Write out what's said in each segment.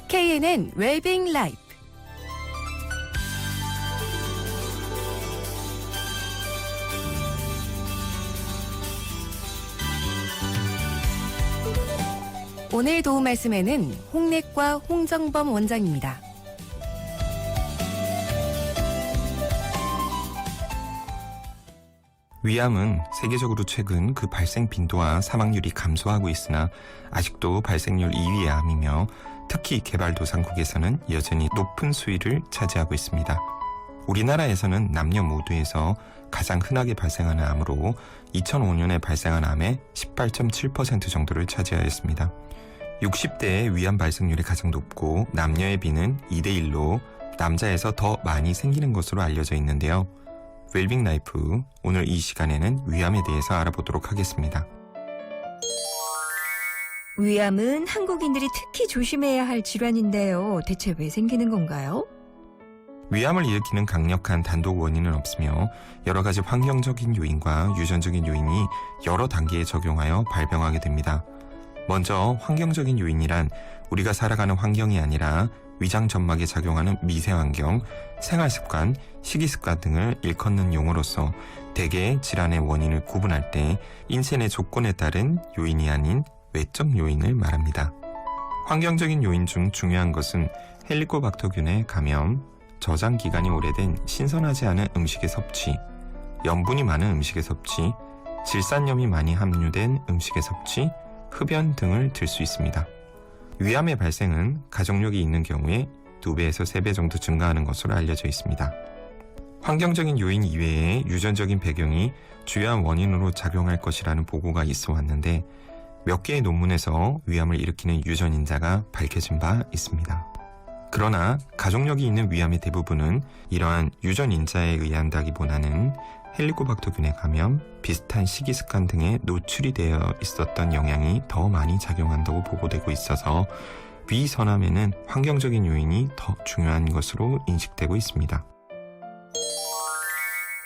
KNN 웰빙 라이프. 오늘 도움 말씀에는 홍내과 홍정범 원장입니다. 위암은 세계적으로 최근 그 발생 빈도와 사망률이 감소하고 있으나 아직도 발생률 2위의 암이며 특히 개발도상국에서는 여전히 높은 수위를 차지하고 있습니다. 우리나라에서는 남녀 모두에서 가장 흔하게 발생하는 암으로 2005년에 발생한 암의 18.7% 정도를 차지하였습니다. 60대의 위암 발생률이 가장 높고 남녀의 비는 2대1로 남자에서 더 많이 생기는 것으로 알려져 있는데요. 웰빙 라이프, 오늘 이 시간에는 위암에 대해서 알아보도록 하겠습니다. 위암은 한국인들이 특히 조심해야 할 질환인데요. 대체 왜 생기는 건가요? 위암을 일으키는 강력한 단독 원인은 없으며 여러 가지 환경적인 요인과 유전적인 요인이 여러 단계에 적용하여 발병하게 됩니다. 먼저 환경적인 요인이란 우리가 살아가는 환경이 아니라 위장 점막에 작용하는 미세환경, 생활습관, 식이습관 등을 일컫는 용어로서 대개 질환의 원인을 구분할 때 인체의 조건에 따른 요인이 아닌 외적 요인을 말합니다. 환경적인 요인 중 중요한 것은 헬리코박터균의 감염, 저장 기간이 오래된 신선하지 않은 음식의 섭취, 염분이 많은 음식의 섭취, 질산염이 많이 함유된 음식의 섭취, 흡연 등을 들 수 있습니다. 위암의 발생은 가족력이 있는 경우에 2배에서 3배 정도 증가하는 것으로 알려져 있습니다. 환경적인 요인 이외에 유전적인 배경이 주요한 원인으로 작용할 것이라는 보고가 있어 왔는데 몇 개의 논문에서 위암을 일으키는 유전인자가 밝혀진 바 있습니다. 그러나 가족력이 있는 위암의 대부분은 이러한 유전인자에 의한다기보다는 헬리코박터균의 감염, 비슷한 식이습관 등에 노출이 되어 있었던 영향이 더 많이 작용한다고 보고되고 있어서 위선암에는 환경적인 요인이 더 중요한 것으로 인식되고 있습니다.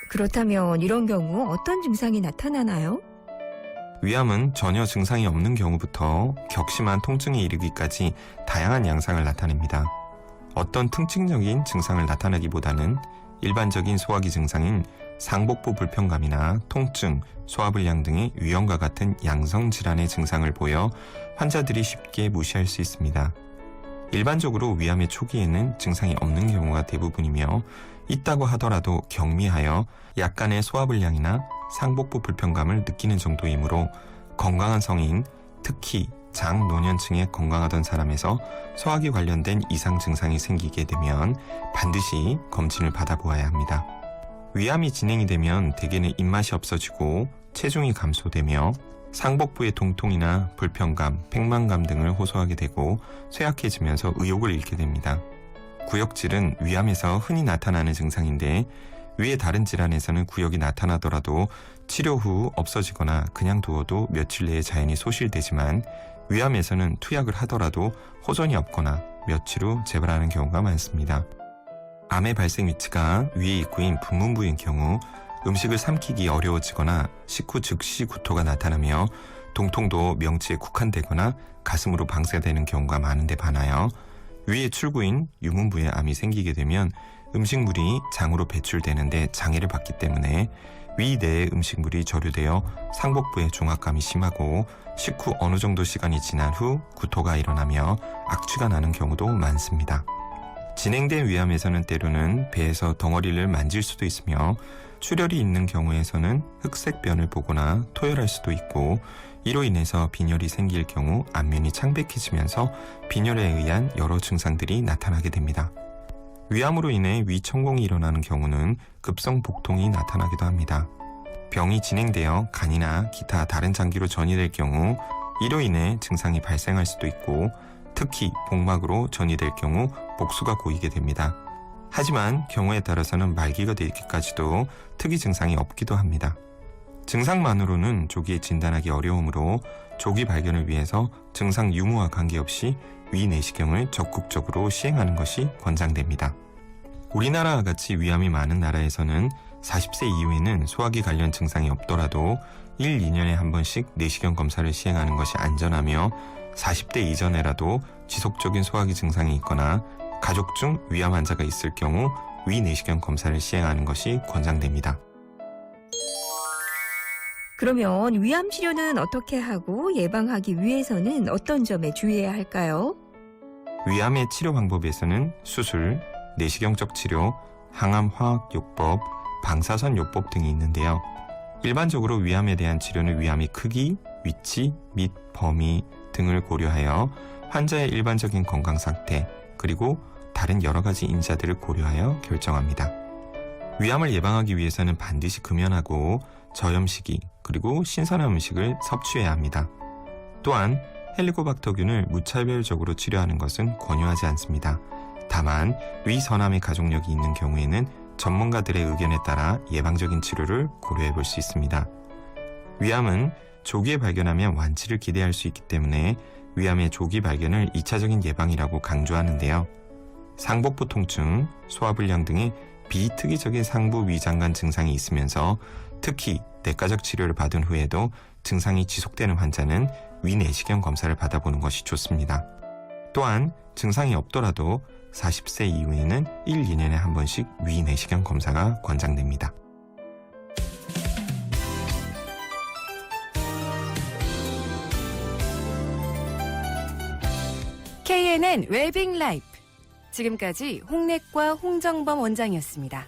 그렇다면 이런 경우 어떤 증상이 나타나나요? 위암은 전혀 증상이 없는 경우부터 격심한 통증에 이르기까지 다양한 양상을 나타냅니다. 어떤 특징적인 증상을 나타내기보다는 일반적인 소화기 증상인 상복부 불편감이나 통증, 소화불량 등의 위염과 같은 양성 질환의 증상을 보여 환자들이 쉽게 무시할 수 있습니다. 일반적으로 위암의 초기에는 증상이 없는 경우가 대부분이며 있다고 하더라도 경미하여 약간의 소화불량이나 상복부 불편감을 느끼는 정도이므로 건강한 성인, 특히 장노년층의 건강하던 사람에서 소화기 관련된 이상 증상이 생기게 되면 반드시 검진을 받아보아야 합니다. 위암이 진행이 되면 대개는 입맛이 없어지고 체중이 감소되며 상복부의 통통이나 불편감, 백만감 등을 호소하게 되고 쇠약해지면서 의욕을 잃게 됩니다. 구역질은 위암에서 흔히 나타나는 증상인데 위의 다른 질환에서는 구역이 나타나더라도 치료 후 없어지거나 그냥 두어도 며칠 내에 자연히 소실되지만 위암에서는 투약을 하더라도 호전이 없거나 며칠 후 재발하는 경우가 많습니다. 암의 발생 위치가 위의 입구인 분문부인 경우 음식을 삼키기 어려워지거나 식후 즉시 구토가 나타나며 동통도 명치에 국한되거나 가슴으로 방사되는 경우가 많은데 반하여 위의 출구인 유문부에 암이 생기게 되면 음식물이 장으로 배출되는데 장애를 받기 때문에 위 내에 음식물이 저류되어 상복부에 중압감이 심하고 식후 어느 정도 시간이 지난 후 구토가 일어나며 악취가 나는 경우도 많습니다. 진행된 위암에서는 때로는 배에서 덩어리를 만질 수도 있으며 출혈이 있는 경우에서는 흑색변을 보거나 토혈할 수도 있고 이로 인해서 빈혈이 생길 경우 안면이 창백해지면서 빈혈에 의한 여러 증상들이 나타나게 됩니다. 위암으로 인해 위천공이 일어나는 경우는 급성 복통이 나타나기도 합니다. 병이 진행되어 간이나 기타 다른 장기로 전이될 경우 이로 인해 증상이 발생할 수도 있고 특히 복막으로 전이될 경우 복수가 고이게 됩니다. 하지만 경우에 따라서는 말기가 되기까지도 특이 증상이 없기도 합니다. 증상만으로는 조기에 진단하기 어려우므로 조기 발견을 위해서 증상 유무와 관계없이 위 내시경을 적극적으로 시행하는 것이 권장됩니다. 우리나라와 같이 위암이 많은 나라에서는 40세 이후에는 소화기 관련 증상이 없더라도 1, 2년에 한 번씩 내시경 검사를 시행하는 것이 안전하며 40대 이전에라도 지속적인 소화기 증상이 있거나 가족 중 위암 환자가 있을 경우 위 내시경 검사를 시행하는 것이 권장됩니다. 그러면 위암 치료는 어떻게 하고 예방하기 위해서는 어떤 점에 주의해야 할까요? 위암의 치료 방법에서는 수술, 내시경적 치료, 항암화학요법, 방사선요법 등이 있는데요. 일반적으로 위암에 대한 치료는 위암의 크기, 위치 및 범위 등을 고려하여 환자의 일반적인 건강 상태, 그리고 다른 여러 가지 인자들을 고려하여 결정합니다. 위암을 예방하기 위해서는 반드시 금연하고 저염식이, 그리고 신선한 음식을 섭취해야 합니다. 또한 헬리코박터균을 무차별적으로 치료하는 것은 권유하지 않습니다. 다만 위선암의 가족력이 있는 경우에는 전문가들의 의견에 따라 예방적인 치료를 고려해 볼 수 있습니다. 위암은 조기에 발견하면 완치를 기대할 수 있기 때문에 위암의 조기 발견을 2차적인 예방이라고 강조하는데요. 상복부 통증, 소화불량 등의 비특이적인 상부 위장관 증상이 있으면서 특히 내과적 치료를 받은 후에도 증상이 지속되는 환자는 위내시경 검사를 받아보는 것이 좋습니다. 또한 증상이 없더라도 40세 이후에는 1, 2년에 한 번씩 위내시경 검사가 권장됩니다. KNN 웰빙 라이프. 지금까지 홍내과 홍정범 원장이었습니다.